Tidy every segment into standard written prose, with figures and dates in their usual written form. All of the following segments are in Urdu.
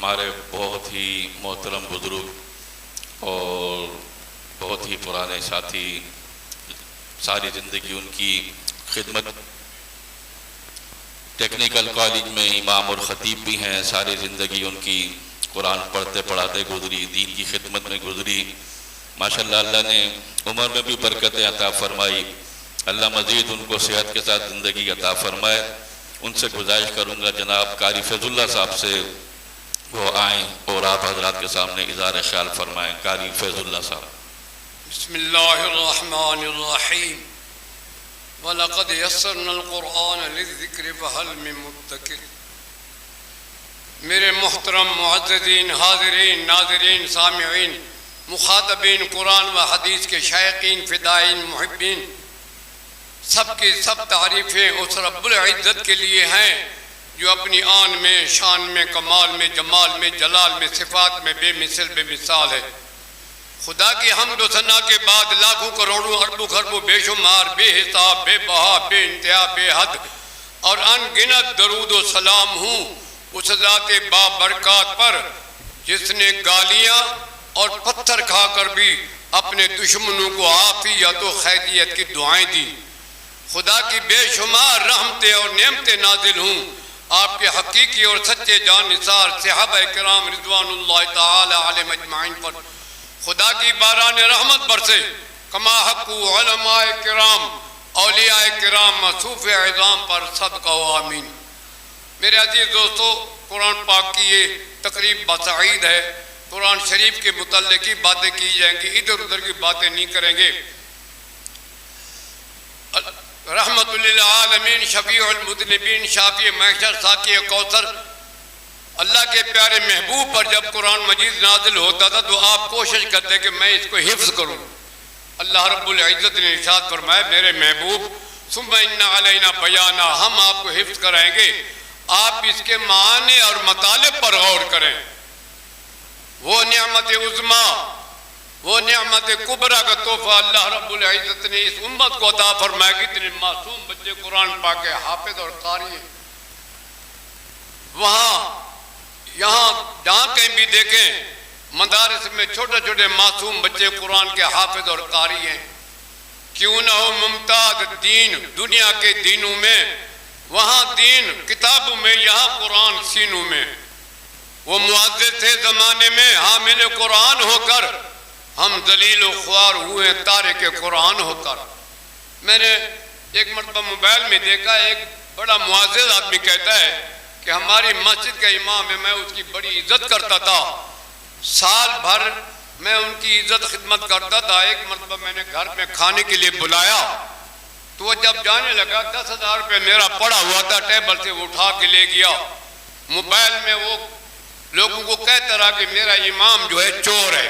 ہمارے بہت ہی محترم بزرگ اور بہت ہی پرانے ساتھی، ساری زندگی ان کی خدمت، ٹیکنیکل کالج میں امام اور خطیب بھی ہیں، ساری زندگی ان کی قرآن پڑھتے پڑھاتے گزری، دین کی خدمت میں گزری۔ ماشاءاللہ اللہ نے عمر میں بھی برکتیں عطا فرمائی، اللہ مزید ان کو صحت کے ساتھ زندگی عطا فرمائے۔ ان سے گزارش کروں گا جناب قاری فیض اللہ صاحب سے وہ آئیں اور آپ حضرات کے سامنے اظہار خیال فرمائیں۔ قاری فیض اللہ صاحب۔ بسم اللہ الرحمن الرحیم وَلَقَدْ يَسَّرْنَا الْقُرْآنَ لِلذِّكْرِ فَهَلْ مِن مُدَّكِرٍ۔ میرے محترم معززین، حاضرین، ناظرین، سامعین، مخاطبین قرآن و حدیث کے شائقین، فدائین، محبین، سب کی سب تعریفیں اس رب العزت کے لیے ہیں جو اپنی آن میں، شان میں، کمال میں، جمال میں، جلال میں، صفات میں بے مثل بے مثال ہے۔ خدا کی حمد و ثنا کے بعد لاکھوں کروڑوں اربوں خربوں بے شمار، بے حساب، بے بہا، بے انتہا، بے حد اور ان گنت درود و سلام ہوں اس ذات بابرکات پر جس نے گالیاں اور پتھر کھا کر بھی اپنے دشمنوں کو عافیت و خیریت کی دعائیں دی۔ خدا کی بے شمار رحمتیں اور نعمتیں نازل ہوں آپ کے حقیقی اور سچے جان نثار صحابہ کرام رضوان اللہ تعالی علیہم اجمعین پر۔ خدا کی باران رحمت برسے کما حق علماء کرام، اولیاء کرام، مصوف عظام پر صدقہ و آمین۔ میرے عزیز دوستو، قرآن پاک کی یہ تقریب بسعید ہے۔ قرآن شریف کے متعلق کی باتیں کی جائیں گی، ادھر ادھر کی باتیں نہیں کریں گے۔ رحمت للعالمین، شفیع المذنبین، شافی محشر، ساقی کوثر، اللہ کے پیارے محبوب پر جب قرآن مجید نازل ہوتا تھا تو آپ کوشش کرتے کہ میں اس کو حفظ کروں۔ اللہ رب العزت نے ارشاد فرمایا میرے محبوب ثم ان علینا بیانا، ہم آپ کو حفظ کرائیں گے، آپ اس کے معنی اور مطالب پر غور کریں۔ وہ نعمت عظمیٰ، وہ نعمت کبریٰ کا تحفہ اللہ رب العزت نے اس امت کو عطا فرمایا کہ اتنے معصوم بچے قرآن پاک کے حافظ اور قاری ہیں۔ یہاں جہاں کہیں بھی دیکھیں مدارس میں چھوٹے چھوٹے معصوم بچے قرآن کے حافظ اور قاری ہیں۔ کیوں نہ ہو ممتاز دین دنیا کے دینوں میں، وہاں دین کتابوں میں، یہاں قرآن سینوں میں۔ وہ معزز تھے زمانے میں حامل قرآن ہو کر، ہم ذلیل و خوار ہوئے تارک قرآن ہو کر۔ میں نے ایک مرتبہ موبائل میں دیکھا، ایک بڑا معزز آدمی کہتا ہے کہ ہماری مسجد کا امام ہے، میں اس کی بڑی عزت کرتا تھا، سال بھر میں ان کی عزت خدمت کرتا تھا۔ ایک مرتبہ میں نے گھر میں کھانے کے لیے بلایا تو وہ جب جانے لگا 10,000 روپے میرا پڑا ہوا تھا، ٹیبل سے وہ اٹھا کے لے گیا۔ موبائل میں وہ لوگوں کو کہتا رہا کہ میرا امام جو ہے چور ہے۔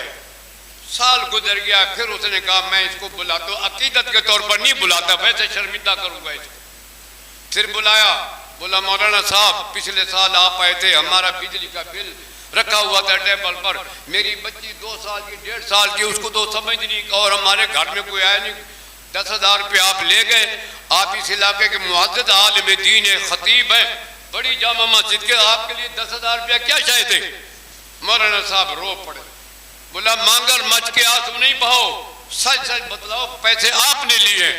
سال گزر گیا، پھر اس نے کہا میں اس کو بلاتا ہوں، عقیدت کے طور پر نہیں بلاتا، ویسے شرمندہ کروں گا اس کو۔ پھر بلایا، بولا مولانا صاحب پچھلے سال آپ آئے تھے، ہمارا بجلی کا بل رکھا ہوا تھا ٹیبل پر، میری بچی 2 سال کی 1.5 سال کی، اس کو تو سمجھ نہیں، اور ہمارے گھر میں کوئی آیا نہیں، 10,000 روپے آپ لے گئے۔ آپ اس علاقے کے معزز عالم دین ہے، خطیب ہے، بڑی جامع مسجد کے، آپ کے لیے 10,000 روپیہ کیا چاہے تھے؟ مولانا صاحب رو پڑے، بولا مانگر مچ کے آنسو نہیں بہاؤ، سچ سچ بتلاؤ پیسے آپ نے لیے۔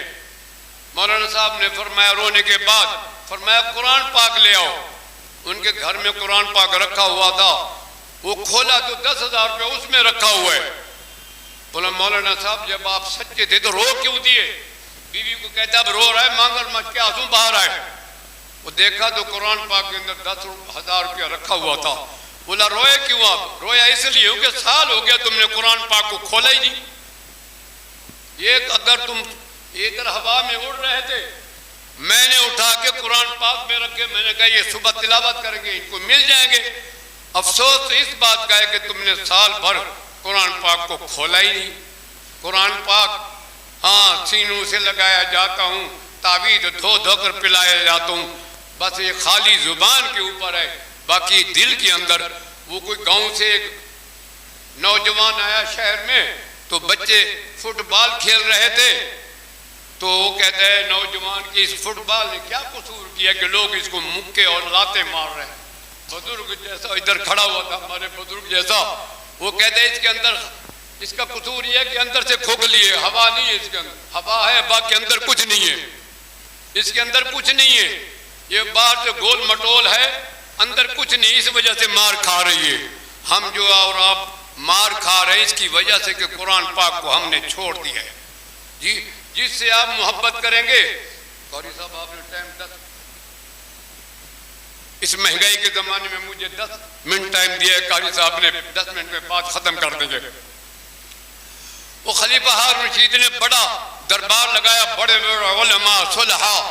مولانا صاحب نے فرمایا رونے کے بعد فرمایا قرآن پاک لے آؤ۔ ان کے گھر میں قرآن پاک رکھا ہوا تھا، وہ کھولا تو 10,000 روپے اس میں رکھا ہوا ہے۔ بولا مولانا صاحب جب آپ سچے تھے تو رو کیوں دیے؟ بیوی کو کہتا اب رو رہا ہے، مانگر مچ کے آنسو بہا رہا ہے۔ وہ دیکھا تو قرآن پاک کے اندر 10,000 روپیہ رکھا ہوا تھا۔ بولا روئے کیوں آپ؟ رویا اس لیے ہو کہ سال ہو گیا تم نے قرآن پاک کو کھولا ہی نہیں۔ یہ اگر تم ادھر ہوا میں اڑ رہے تھے، میں نے اٹھا کے قرآن پاک میں رکھے، میں نے کہا یہ صبح تلاوت کریں گے، ان کو مل جائیں گے۔ افسوس اس بات کا ہے کہ تم نے سال بھر قرآن پاک کو کھولا ہی نہیں۔ قرآن پاک ہاں سینوں سے لگایا جاتا ہوں، تعویذ دھو دھو کر پلایا جاتا ہوں، بس یہ خالی زبان کے اوپر ہے، باقی دل کے اندر۔ وہ کوئی گاؤں سے ایک نوجوان آیا شہر میں، تو بچے فٹ بال کھیل رہے تھے، تو وہ کہتا ہے نوجوان کی اس فٹ بال نے کیا قصور کیا کہ لوگ اس کو مکے اور لاتے مار رہے ہیں؟ بزرگ جیسا ادھر کھڑا ہوا تھا، ہمارے بزرگ جیسا، وہ کہتے ہیں اس کے اندر اس کا قصور یہ ہے کہ اندر سے کھوکھلی ہے، ہوا نہیں ہے اس کے اندر، ہوا ہے باقی اندر کچھ نہیں ہے، اس کے اندر کچھ نہیں ہے، یہ باہر سے گول مٹول ہے اندر کچھ نہیں، اس وجہ سے مار کھا رہی ہے۔ ہم جو اور آپ مار کھا رہے ہیں اس کی وجہ سے کہ قرآن پاک کو ہم نے چھوڑ دیا ہے۔ جی جس سے آپ محبت کریں گے، قاری صاحب آپ نے ٹائم 10، اس مہنگائی کے زمانے میں مجھے 10 منٹ ٹائم دیا ہے، قاری صاحب نے 10 منٹ میں بات ختم کر دیں گے۔ وہ خلیفہ ہارون رشید نے بڑا دربار لگایا، بڑے بڑے علماء صلحاء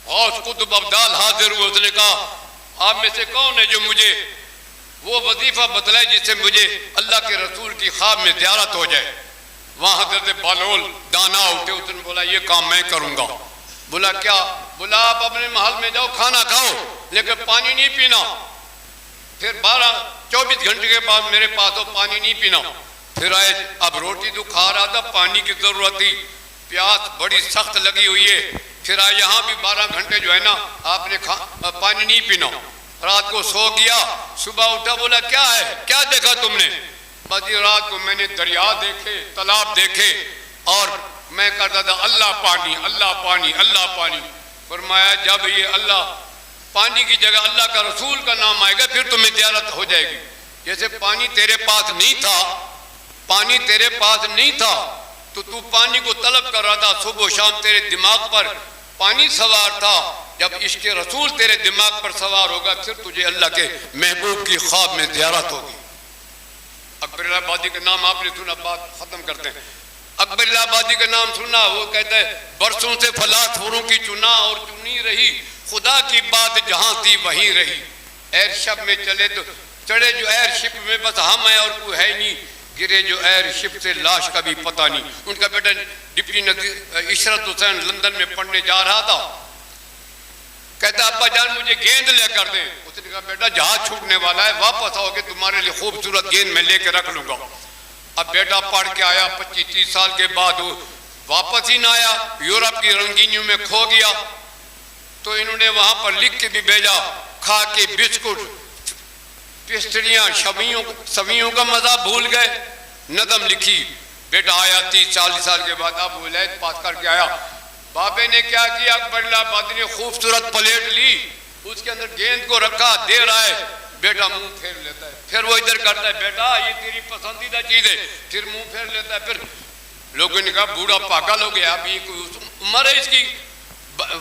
غوث قطب ابدال حاضر ہوئے، اس نے کہا آپ میں سے کون ہے جو مجھے وہ وظیفہ بتلائے جس سے مجھے اللہ کے رسول کی خواب میں زیارت ہو جائے۔ وہاں حضرت بالول دانا اٹھے، اس نے بولا یہ کام میں کروں گا۔ بولا کیا؟ بولا آپ اپنے محل میں جاؤ، کھانا کھاؤ لیکن پانی نہیں پینا۔ پھر 24 گھنٹے کے بعد میرے پاس ہو، پانی نہیں پینا۔ پھر آئے، اب روٹی تو کھا رہا تھا، پانی کی ضرورت تھی، پیاس بڑی سخت لگی ہوئی ہے۔ پھر آئے یہاں بھی 12 گھنٹے جو ہے نا آپ نے پانی نہیں پینا۔ رات کو سو گیا، صبح اٹھا، بولا کیا ہے، کیا دیکھا تم نے؟ بس یہ رات کو میں نے دریا دیکھے، تالاب دیکھے، اور میں کرتا تھا اللہ پانی اللہ پانی اللہ پانی۔ فرمایا جب یہ اللہ پانی کی جگہ اللہ کا رسول کا نام آئے گا پھر تمہیں زیارت ہو جائے گی۔ جیسے پانی تیرے پاس نہیں تھا، پانی تیرے پاس نہیں تھا تو تو پانی کو طلب کر رہا تھا، صبح و شام تیرے دماغ پر پانی سوار تھا، جب عشق رسول تیرے دماغ پر سوار ہوگا پھر تجھے اللہ کے محبوب کی خواب میں زیارت ہوگی۔ اکبر آبادی کا نام آپ نے سنا، بات ختم کرتے ہیں۔ اکبر آبادی کا نام سنا، وہ کہتا ہے برسوں سے فلاسفوں کی چنا اور چنی رہی، خدا کی بات جہاں تھی وہیں رہی۔ ایئر شپ میں چلے تو چڑھے جو ایئر شپ میں بس ہم ہیں اور کوئی ہے نہیں، گرے جو ایئر شپ سے لاش کا بھی پتہ نہیں۔ ان کا بیٹا ڈپٹی عشرت حسین لندن میں پڑھنے جا رہا تھا، کہتا ابا جان مجھے گیند لے کر دیں۔ اس نے کہا بیٹا جہاز چھوٹنے والا ہے، واپس آؤ گے تمہارے لیے خوبصورت گیند میں لے کے رکھ لوں گا۔ اب بیٹا پڑھ کے آیا، 25-30 سال کے بعد وہ واپس ہی نہ آیا، یورپ کی رنگینیوں میں کھو گیا۔ تو انہوں نے وہاں پر لکھ کے بھی بھیجا، کھا کے بسکٹ پیسٹریاں سویوں کا مزہ بھول گئے، نظم لکھی۔ بیٹا آیا 30-40 سال کے بعد، اب ولایت پاس کر کے آیا۔ بابے نے کیا کیا، اکبر آبادی نے خوبصورت پلیٹ لی، اس کے اندر گیند کو رکھا، دے رہا ہے، بیٹا منہ پھیر لیتا ہے، پھر وہ ادھر کرتا ہے بیٹا یہ تیری پسندیدہ چیز ہے، پھر منہ پھیر لیتا ہے۔ پھر لوگوں نے کہا بوڑھا پاگل ہو گیا، اب یہ کوئی عمر ہے اس کی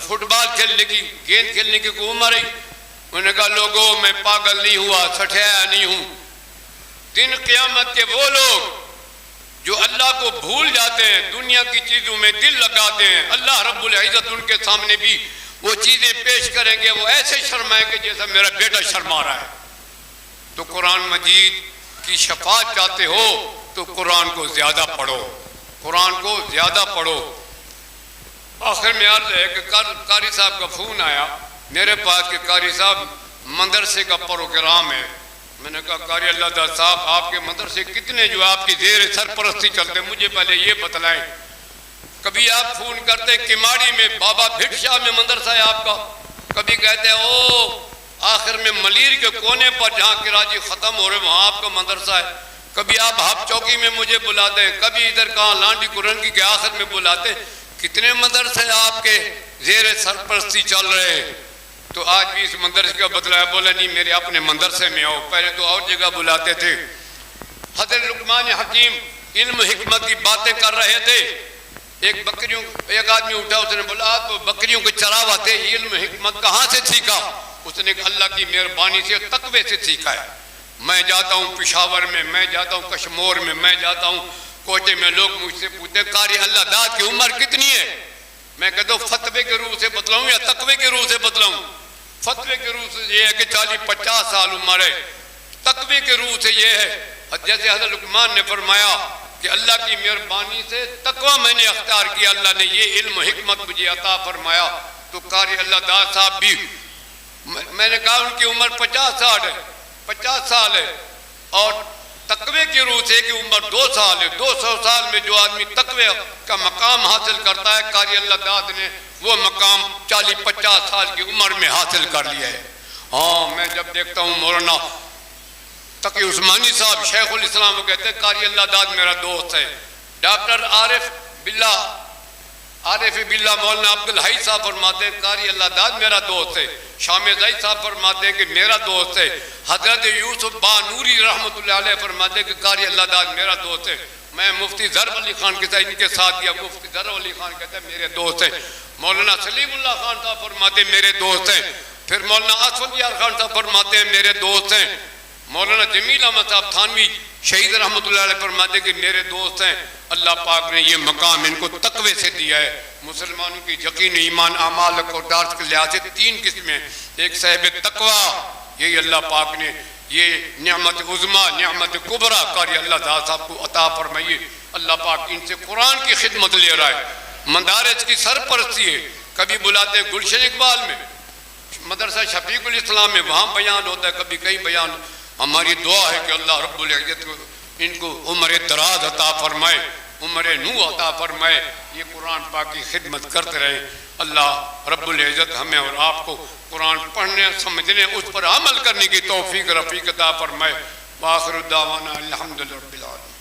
فٹ بال کھیلنے کی، گیند کھیلنے کی کوئی عمر ہے؟ انہوں نے کہا لوگوں میں پاگل نہیں ہوا، سٹھایا نہیں ہوں۔ دن قیامت کے وہ لوگ جو اللہ کو بھول جاتے ہیں، دنیا کی چیزوں میں دل لگاتے ہیں، اللہ رب العزت ان کے سامنے بھی وہ چیزیں پیش کریں گے، وہ ایسے شرمائیں گے جیسا میرا بیٹا شرما رہا ہے۔ تو قرآن مجید کی شفاعت چاہتے ہو تو قرآن کو زیادہ پڑھو، قرآن کو زیادہ پڑھو۔ آخر میں عرض ہے کہ قاری صاحب کا فون آیا میرے پاس کہ قاری صاحب مدرسے کا پروگرام ہے۔ میں نے کہا قاری اللہ دار صاحب آپ کے مدرسے کتنے جو آپ کی زیر سرپرستی چلتے، مجھے پہلے یہ بتلائیں۔ کبھی آپ فون کرتے کماڑی میں بابا بھٹ شاہ میں مدرسہ ہے آپ کا، کبھی کہتے او آخر میں ملیر کے کونے پر جہاں کراچی ختم ہو رہے وہاں آپ کا مدرسہ ہے، کبھی آپ ہاپ چوکی میں مجھے بلاتے ہیں، کبھی ادھر کہاں لانڈی کرنگی کے آخر میں بلاتے۔ کتنے مدرسے آپ کے زیر سرپرستی چل رہے ہیں؟ تو آج بھی اس مدرسے کا بتلایا، بولا نہیں میرے اپنے مدرسے میں آؤ، پہلے تو اور جگہ بلاتے تھے۔ حضرت لقمان حکیم علم حکمت کی باتیں کر رہے تھے، ایک آدمی اٹھا، اس نے بولا آپ بکریوں کے چراوا تھے، علم حکمت کہاں سے سیکھا؟ اس نے کہا اللہ کی مہربانی سے تقوی سے سیکھا ہے۔ میں جاتا ہوں پشاور میں جاتا ہوں کشمور میں جاتا ہوں کوچے میں، لوگ مجھ سے پوچھتے قاری اللہ داد کی عمر کتنی ہے؟ میں کہتا ہوں فتوے کے روح سے بتلاؤں یا تقوی کے روح سے بتلاؤں؟ فتوے کے روح سے یہ ہے کہ 40-50 سال عمر ہے، تقوی کے روح سے یہ ہے جیسے حضرت لقمان نے فرمایا کہ اللہ کی مہربانی سے تقوی میں نے اختیار کیا، اللہ نے یہ علم حکمت مجھے عطا فرمایا۔ تو قاری اللہ داد صاحب بھی، میں نے کہا ان کی عمر 50 سال ہے اور تقوی کی روح سے کہ عمر 2 سال ہے۔ 200 سال میں جو آدمی تقوی کا مقام حاصل کرتا ہے، قاری اللہ داد نے وہ مقام 40-50 سال کی عمر میں حاصل کر لیا ہے۔ ہاں میں جب دیکھتا ہوں مولانا تقی عثمانی صاحب شیخ الاسلام کہتے ہیں قاری اللہ داد میرا دوست ہے. ڈاکٹر عارف باللہ مولانا عبدالحی صاحب فرماتے ہیں قاری اللہ داد میرا دوست ہے. شام زئی صاحب فرماتے ہیں کہ میرا دوست ہے. حضرت یوسف بانوری رحمۃ اللہ علیہ فرماتے ہیں کہ قاری اللہ داد میرا دوست ہے. میں مفتی ظرف علی خان کے ساتھ ان کے ساتھ گیا. مفتی ظرف علی خان کہتے ہیں میرے دوست ہیں. مولانا سلیم اللہ خان صاحب فرماتے ہیں میرے دوست ہیں. پھر مولانا اسود یار خان صاحب فرماتے ہیں میرے دوست ہیں. مولانا جمیل احمد صاحب تھانوی شہید رحمۃ اللہ علیہ فرماتے ہیں کہ میرے دوست ہیں. اللہ پاک نے یہ مقام ان کو تقوی سے دیا ہے. مسلمانوں کی یقین ایمان اعمال اور کردار کے لحاظ سے 3 قسمیں. ایک صاحب تقوی، یہی اللہ پاک نے یہ نعمت عظمیٰ نعمت کبریٰ قاری اللہ داد صاحب کو عطا فرمائیے. اللہ پاک ان سے قرآن کی خدمت لے رہا ہے. مدارس کی سرپرستی ہے. کبھی بلاتے گلشن اقبال میں، مدرسہ شفیق الاسلام میں، وہاں بیان ہوتا ہے، کبھی کہیں بیان. ہماری دعا ہے کہ اللہ رب العزت کو ان کو عمر دراز عطا فرمائے، عمر نو عطا فرمائے. یہ قرآن پاک کی خدمت کرتے رہیں. اللہ رب العزت ہمیں اور آپ کو قرآن پڑھنے سمجھنے اس پر عمل کرنے کی توفیق رفیق عطا فرمائے. وآخر دعوانا الحمدللہ رب العالمین.